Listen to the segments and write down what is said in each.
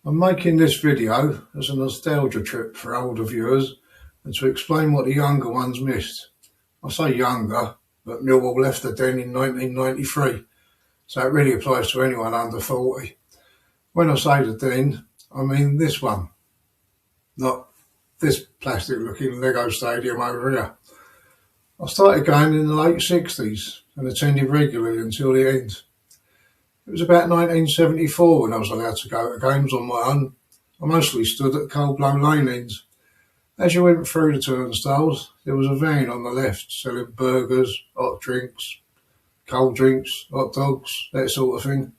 I'm making this video as a nostalgia trip for older viewers and to explain what the younger ones missed. I say younger, but Millwall left the den in 1993, so it really applies to anyone under 40. When I say the den, I mean this one, not this plastic looking Lego stadium over here. I started going in the late 60s and attended regularly until the end. It was about 1974 when I was allowed to go to games on my own. I mostly stood at cold-blown lane ends. As you went through the turnstiles, there was a van on the left selling burgers, hot drinks, cold drinks, hot dogs, that sort of thing.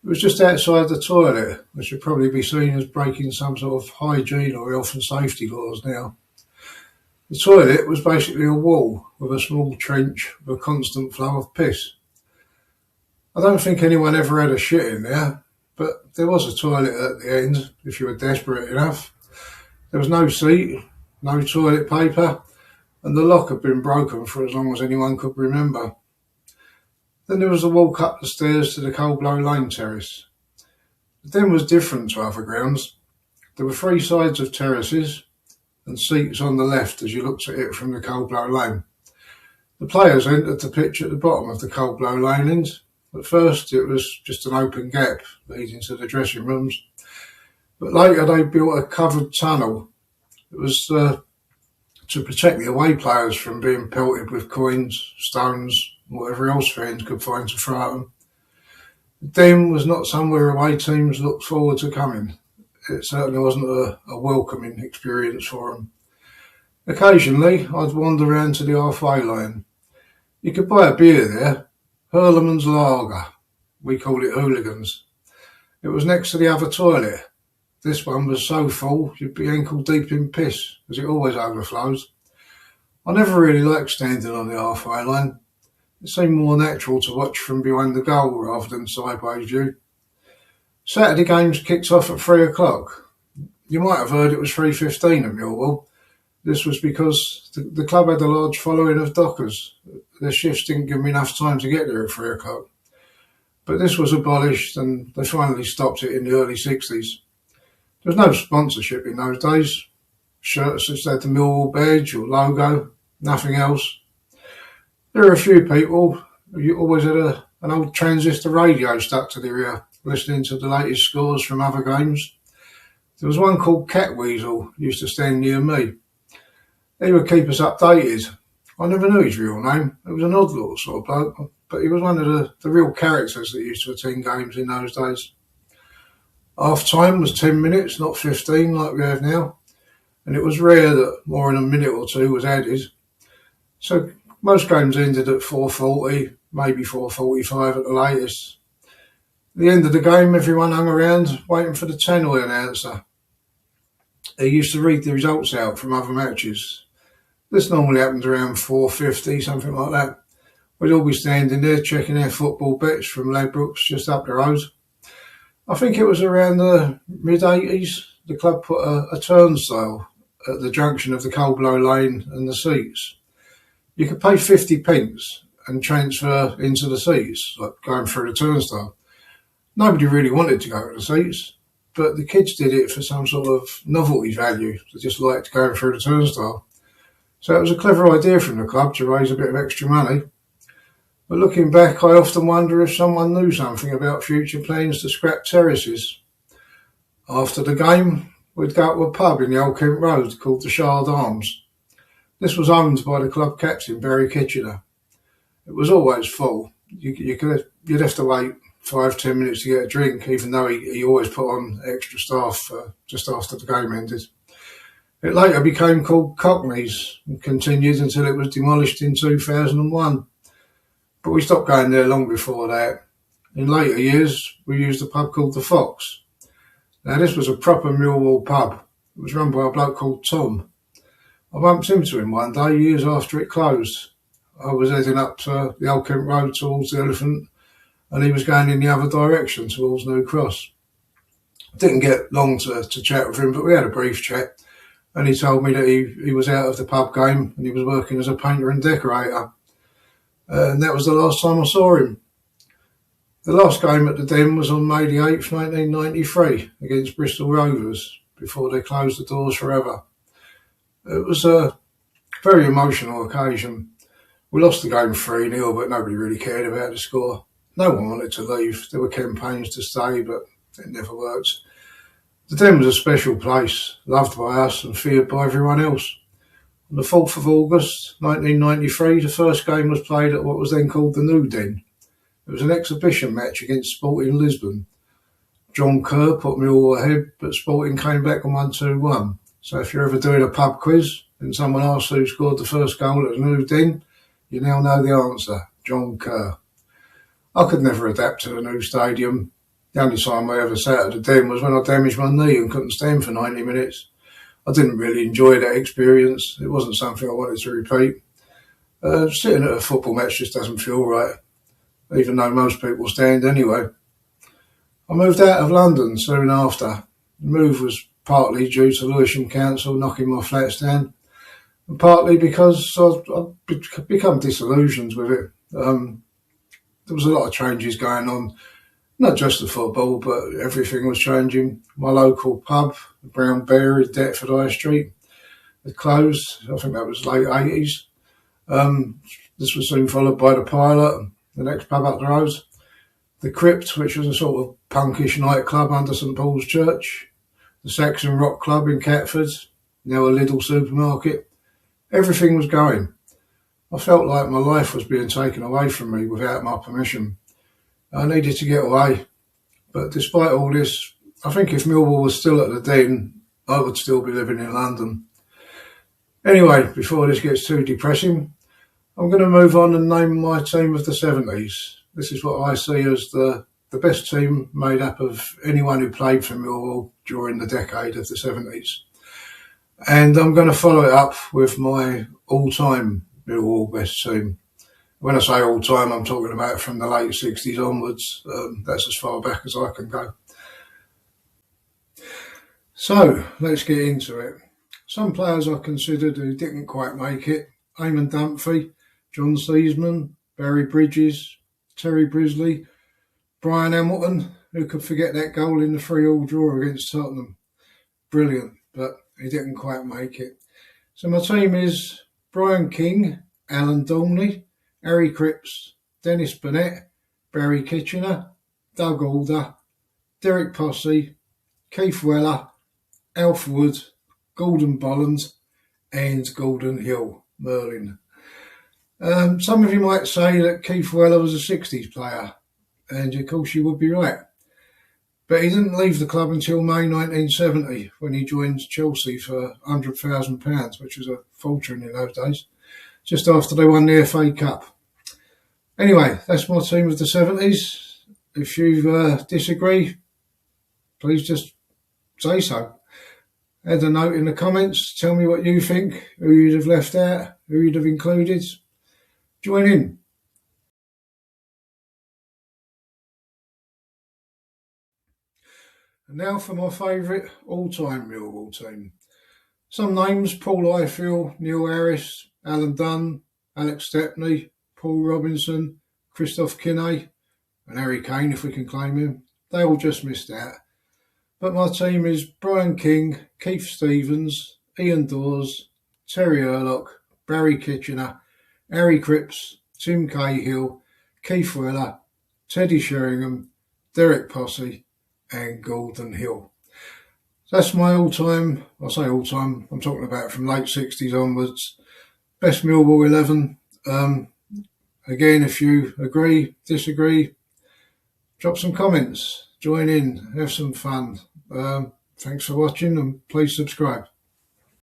It was just outside the toilet, which would probably be seen as breaking some sort of hygiene or health and safety laws now. The toilet was basically a wall with a small trench with a constant flow of piss. I don't think anyone ever had a shit in there, but there was a toilet at the end if you were desperate enough. There was no seat, no toilet paper, and the lock had been broken for as long as anyone could remember. Then there was the walk up the stairs to the Cold-Blow Lane terrace. The den was different to other grounds. There were three sides of terraces and seats on the left as you looked at it from the Cold-Blow Lane. The players entered the pitch at the bottom of the Cold-Blow Lane end. At first it was just an open gap leading to the dressing rooms, but later they built a covered tunnel. It was to protect the away players from being pelted with coins, stones, whatever else fans could find to throw at them. The den was not somewhere away teams looked forward to coming. It certainly wasn't a welcoming experience for them. Occasionally I'd wander round to the halfway line. You could buy a beer there, Hurleman's Lager. We called it hooligans. It was next to the other toilet. This one was so full you'd be ankle deep in piss, as it always overflows. I never really liked standing on the halfway line. It seemed more natural to watch from behind the goal rather than sideways view. Saturday games kicked off at 3 o'clock. You might have heard it was 3:15 at Millwall. This was because the club had a large following of dockers. Their shifts didn't give them enough time to get there at 3 o'clock. But this was abolished and they finally stopped it in the early 60s. There was no sponsorship in those days. Shirts just had the Millwall badge or logo, nothing else. There were a few people who always had an old transistor radio stuck to their ear, listening to the latest scores from other games. There was one called Cat Weasel who used to stand near me. He would keep us updated. I never knew his real name. It was an odd little sort of bloke, but he was one of the real characters that used to attend games in those days. Half time was 10 minutes, not 15 like we have now, and it was rare that more than a minute or two was added. So most games ended at 4:40, maybe 4:45 at the latest. At the end of the game, everyone hung around waiting for the tannoy announcer. He used to read the results out from other matches. This normally happened around 4:50, something like that. We'd all be standing there checking our football bets from Ladbrokes just up the road. I think it was around the mid-80s. The club put a turnstile at the junction of the Cold-Blow Lane and the seats. You could pay 50p and transfer into the seats, like going through the turnstile. Nobody really wanted to go to the seats, but the kids did it for some sort of novelty value. They just liked going through the turnstile. So it was a clever idea from the club to raise a bit of extra money. But looking back, I often wonder if someone knew something about future plans to scrap terraces. After the game, we'd go to a pub in the Old Kent Road called the Shard Arms. This was owned by the club captain, Barry Kitchener. It was always full. You'd have to wait 5-10 minutes to get a drink, even though he always put on extra staff just after the game ended. It later became called Cockney's and continued until it was demolished in 2001. But we stopped going there long before that. In later years, we used a pub called the Fox. Now this was a proper Millwall pub. It was run by a bloke called Tom. I bumped into him one day years after it closed. I was heading up to the Old Kent Road towards the Elephant and he was going in the other direction towards New Cross. Didn't get long to chat with him, but we had a brief chat. And he told me that he was out of the pub game and he was working as a painter and decorator. And that was the last time I saw him. The last game at the Den was on May the 8th, 1993 against Bristol Rovers before they closed the doors forever. It was a very emotional occasion. We lost the game 3-0, but nobody really cared about the score. No one wanted to leave. There were campaigns to stay, but it never worked. The Den was a special place, loved by us and feared by everyone else. On the 4th of August 1993, the first game was played at what was then called the New Den. It was an exhibition match against Sporting Lisbon. John Kerr put Millwall ahead, but Sporting came back and won 2-1. So if you're ever doing a pub quiz and someone asks who scored the first goal at the New Den, you now know the answer: John Kerr. I could never adapt to a new stadium. The only time I ever sat at the Den was when I damaged my knee and couldn't stand for 90 minutes. I didn't really enjoy that experience. It wasn't something I wanted to repeat. Sitting at a football match just doesn't feel right, even though most people stand anyway. I moved out of London soon after. The move was partly due to Lewisham Council knocking my flats down, and partly because I've become disillusioned with it. There was a lot of changes going on, not just the football, but everything was changing. My local pub, the Brown Bear in Deptford High Street, had closed. I think that was late 80s. This was soon followed by the Pilot, the next pub up the road. The Crypt, which was a sort of punkish nightclub under St Paul's Church. The Saxon Rock Club in Catford, now a Lidl supermarket. Everything was going. I felt like my life was being taken away from me without my permission. I needed to get away. But despite all this, I think if Millwall was still at the Den, I would still be living in London. Anyway, before this gets too depressing, I'm going to move on and name my team of the 70s. This is what I see as the best team made up of anyone who played for Millwall during the decade of the 70s. And I'm going to follow it up with my all-time Millwall best team. When I say all-time, I'm talking about from the late 60s onwards. That's as far back as I can go. So, let's get into it. Some players I considered who didn't quite make it: Eamon Dunphy, John Seasman, Barry Bridges, Terry Brisley, Brian Hamilton, who could forget that goal in the 3-3 draw against Tottenham. Brilliant, but he didn't quite make it. So my team is Brian King, Alan Dorney, Harry Cripps, Dennis Burnett, Barry Kitchener, Doug Alder, Derek Posse, Keith Weller, Alf Wood, Gordon Bolland and Gordon Hill, Merlin. Some of you might say that Keith Weller was a 60s player, and of course you would be right. But he didn't leave the club until May 1970, when he joined Chelsea for £100,000, which was a fortune in those days, just after they won the FA Cup. Anyway, that's my team of the 70s. If you disagree, please just say so. Add a note in the comments, tell me what you think, who you'd have left out, who you'd have included. Join in. And now for my favourite all-time Millwall team. Some names: Paul Ifill, Neil Harris, Alan Dunn, Alex Stepney, Paul Robinson, Christoph Kinney, and Harry Kane if we can claim him. They all just missed out. But my team is Brian King, Keith Stevens, Ian Dawes, Terry Erlock, Barry Kitchener, Harry Cripps, Tim Cahill, Keith Weller, Teddy Sheringham, Derek Posse and Gordon Hill. That's my all-time, I say all-time, I'm talking about from late 60s onwards, best Millwall 11. Again, if you agree, disagree, drop some comments, join in, have some fun. Thanks for watching and please subscribe.